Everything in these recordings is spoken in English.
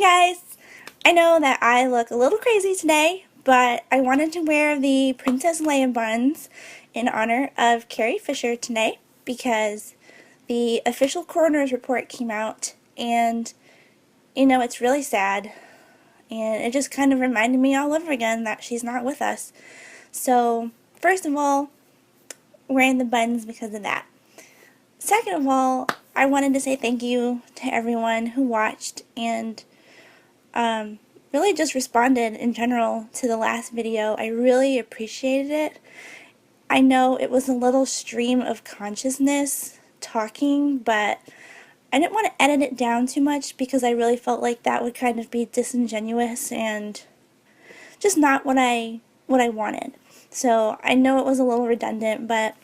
guys! I know that I look a little crazy today, but I wanted to wear the Princess Leia buns in honor of Carrie Fisher today because the official coroner's report came out and, you know, it's really sad and it just kind of reminded me all over again that she's not with us. So, first of all, wearing the buns because of that. Second of all, I wanted to say thank you to everyone who watched and really just responded in general to the last video. I really appreciated it. I know it was a little stream of consciousness talking, but I didn't want to edit it down too much because I really felt like that would kind of be disingenuous and just not what I wanted. So I know it was a little redundant, but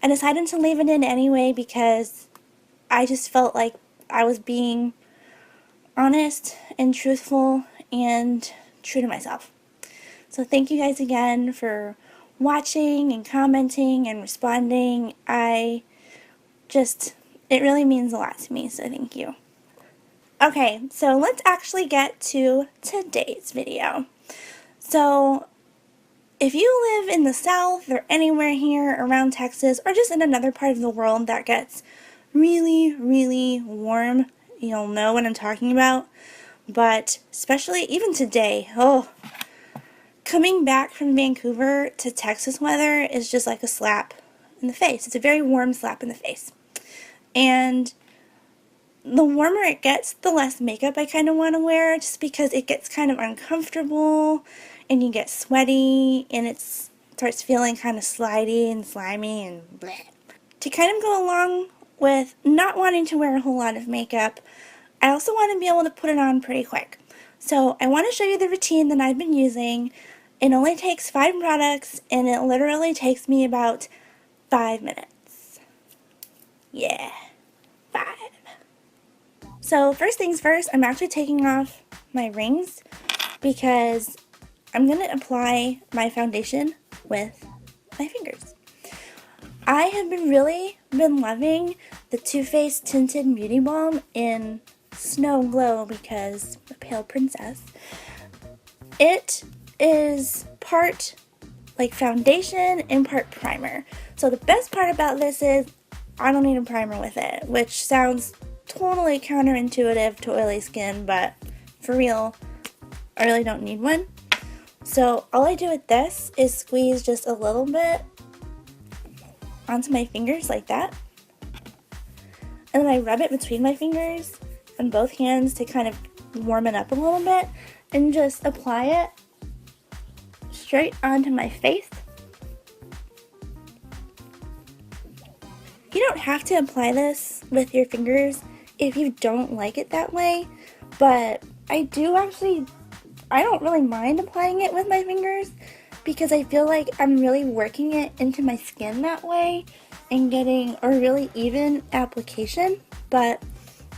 I decided to leave it in anyway because I just felt like I was being honest and truthful and true to myself. So thank you guys again for watching and commenting and responding. It really means a lot to me, so thank you. Okay, so let's actually get to today's video. So if you live in the South or anywhere here around Texas or just in another part of the world that gets really, really warm, you'll know what I'm talking about. But especially even today, coming back from Vancouver to Texas weather is just like a slap in the face. It's a very warm slap in the face. And the warmer it gets, the less makeup I kind of want to wear, just because it gets kind of uncomfortable and you get sweaty and it starts feeling kind of slidey and slimy and bleh. To kind of go along with not wanting to wear a whole lot of makeup, I also want to be able to put it on pretty quick. So I want to show you the routine that I've been using. It only takes 5 products and it literally takes me about 5 minutes. Yeah, 5. So first things first, I'm actually taking off my rings because I'm going to apply my foundation with my fingers. I have really been loving the Too Faced Tinted Beauty Balm in Snow Glow because I'm a pale princess. It is part like foundation and part primer. So the best part about this is I don't need a primer with it, which sounds totally counterintuitive to oily skin, but for real, I really don't need one. So all I do with this is squeeze just a little bit onto my fingers like that. And then I rub it between my fingers on both hands to kind of warm it up a little bit and just apply it straight onto my face. You don't have to apply this with your fingers if you don't like it that way, but I don't really mind applying it with my fingers because I feel like I'm really working it into my skin that way and getting a really even application, but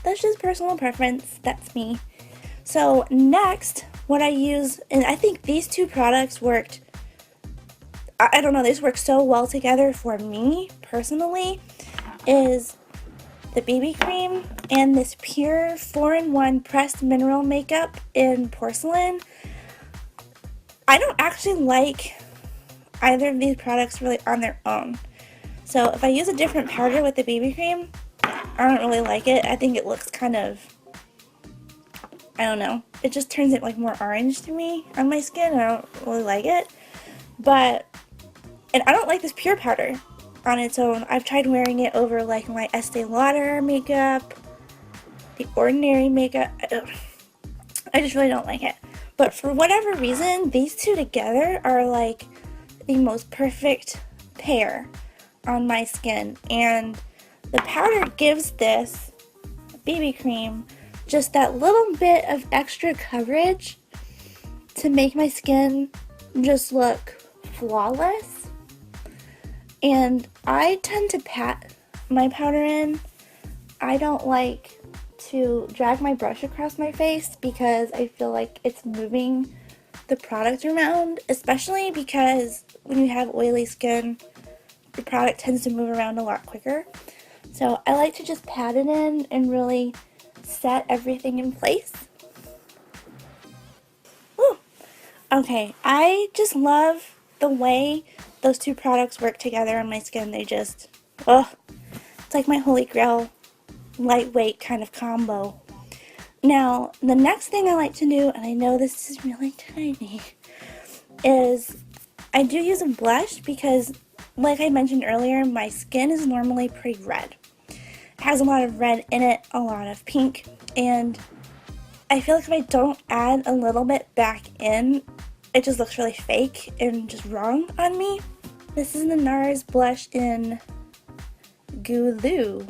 that's just personal preference. That's me. So next, what I use, and I think these two products worked, I don't know, these work so well together for me personally, is the BB cream and this pure 4-in-1 pressed mineral makeup in Porcelain. I don't actually like either of these products really on their own. So if I use a different powder with the BB cream, I don't really like it. I think it looks kind of, I don't know, it just turns it like more orange to me on my skin. I don't really like it. And I don't like this pure powder on its own. I've tried wearing it over like my Estee Lauder makeup, the Ordinary makeup. I just really don't like it. But for whatever reason, these two together are like the most perfect pair on my skin. And the powder gives this BB cream just that little bit of extra coverage to make my skin just look flawless. And I tend to pat my powder in. I don't like to drag my brush across my face because I feel like it's moving the product around, especially because when you have oily skin, the product tends to move around a lot quicker. So I like to just pat it in and really set everything in place. Okay, I just love the way those two products work together on my skin. They just, oh, it's like my holy grail lightweight kind of combo. Now, the next thing I like to do, and I know this is really tiny, is I do use a blush because, like I mentioned earlier, my skin is normally pretty red. It has a lot of red in it, a lot of pink, and I feel like if I don't add a little bit back in, it just looks really fake and just wrong on me. This is the NARS blush in Goulue.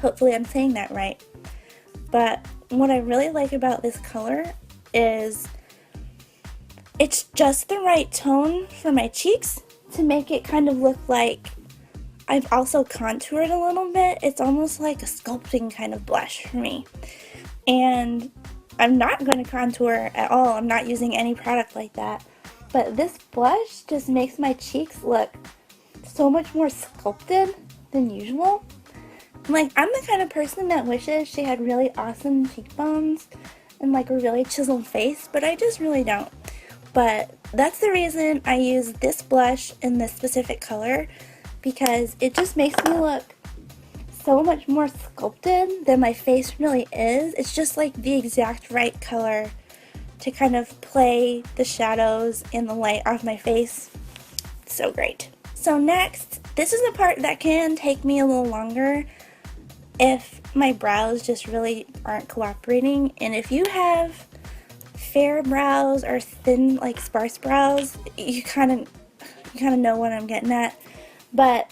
Hopefully I'm saying that right. But what I really like about this color is it's just the right tone for my cheeks to make it kind of look like I've also contoured a little bit. It's almost like a sculpting kind of blush for me. And I'm not going to contour at all. I'm not using any product like that. But this blush just makes my cheeks look so much more sculpted than usual. Like, I'm the kind of person that wishes she had really awesome cheekbones and like a really chiseled face, but I just really don't. But that's the reason I use this blush in this specific color, because it just makes me look so much more sculpted than my face really is. It's just like the exact right color to kind of play the shadows and the light off my face. It's so great. So next, this is the part that can take me a little longer if my brows just really aren't cooperating. And if you have fair brows or thin, like sparse brows, you kind of know what I'm getting at. But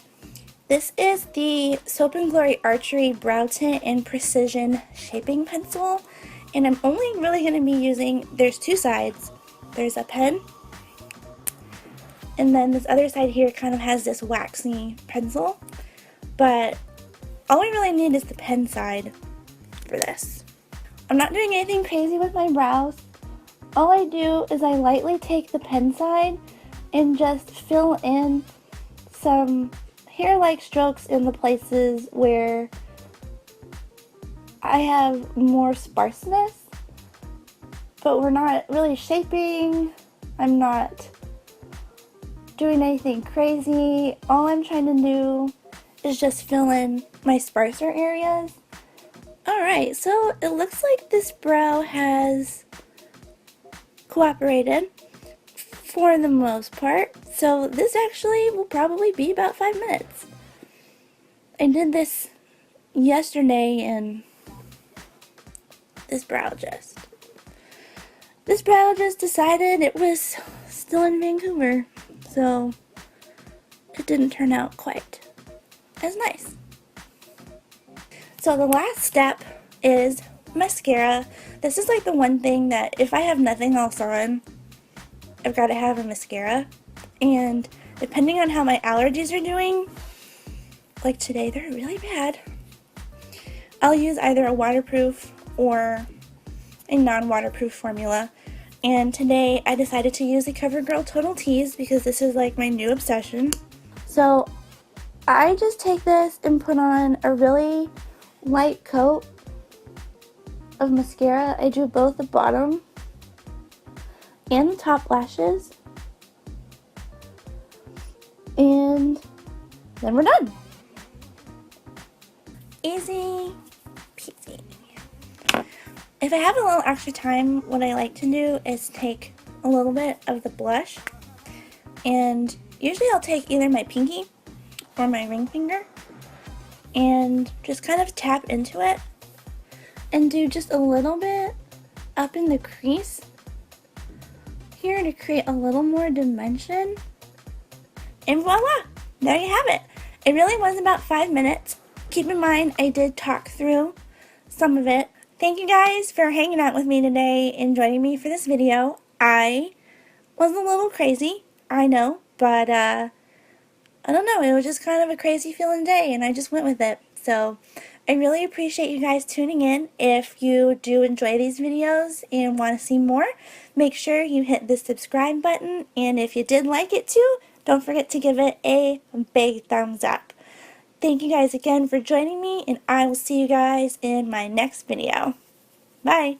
this is the Soap & Glory Archery Brow Tint in Precision Shaping Pencil, and I'm only really going to be using, there's two sides. There's a pen, and then this other side here kind of has this waxy pencil, but all we really need is the pen side for this. I'm not doing anything crazy with my brows. All I do is I lightly take the pen side and just fill in some hair-like strokes in the places where I have more sparseness, but we're not really shaping. I'm not doing anything crazy. All I'm trying to do is just fill in my sparser areas. Alright, so it looks like this brow has cooperated for the most part. So this actually will probably be about 5 minutes. I did this yesterday and this brow just decided it was still in Vancouver. So it didn't turn out quite as nice. So the last step is mascara. This is like the one thing that if I have nothing else on, I've got to have a mascara. And depending on how my allergies are doing, like today they're really bad, I'll use either a waterproof or a non-waterproof formula. And today I decided to use the CoverGirl Total Tease because this is like my new obsession. So I just take this and put on a really light coat of mascara. I do both the bottom and the top lashes, and then we're done. Easy peasy. If I have a little extra time, what I like to do is take a little bit of the blush, and usually I'll take either my pinky or my ring finger and just kind of tap into it and do just a little bit up in the crease here to create a little more dimension. And voila! There you have it. It really was about 5 minutes. Keep in mind, I did talk through some of it. Thank you guys for hanging out with me today and joining me for this video. I was a little crazy, I know, but I don't know, it was just kind of a crazy feeling day and I just went with it. So I really appreciate you guys tuning in. If you do enjoy these videos and want to see more, make sure you hit the subscribe button, and if you did like it too, don't forget to give it a big thumbs up. Thank you guys again for joining me, and I will see you guys in my next video. Bye!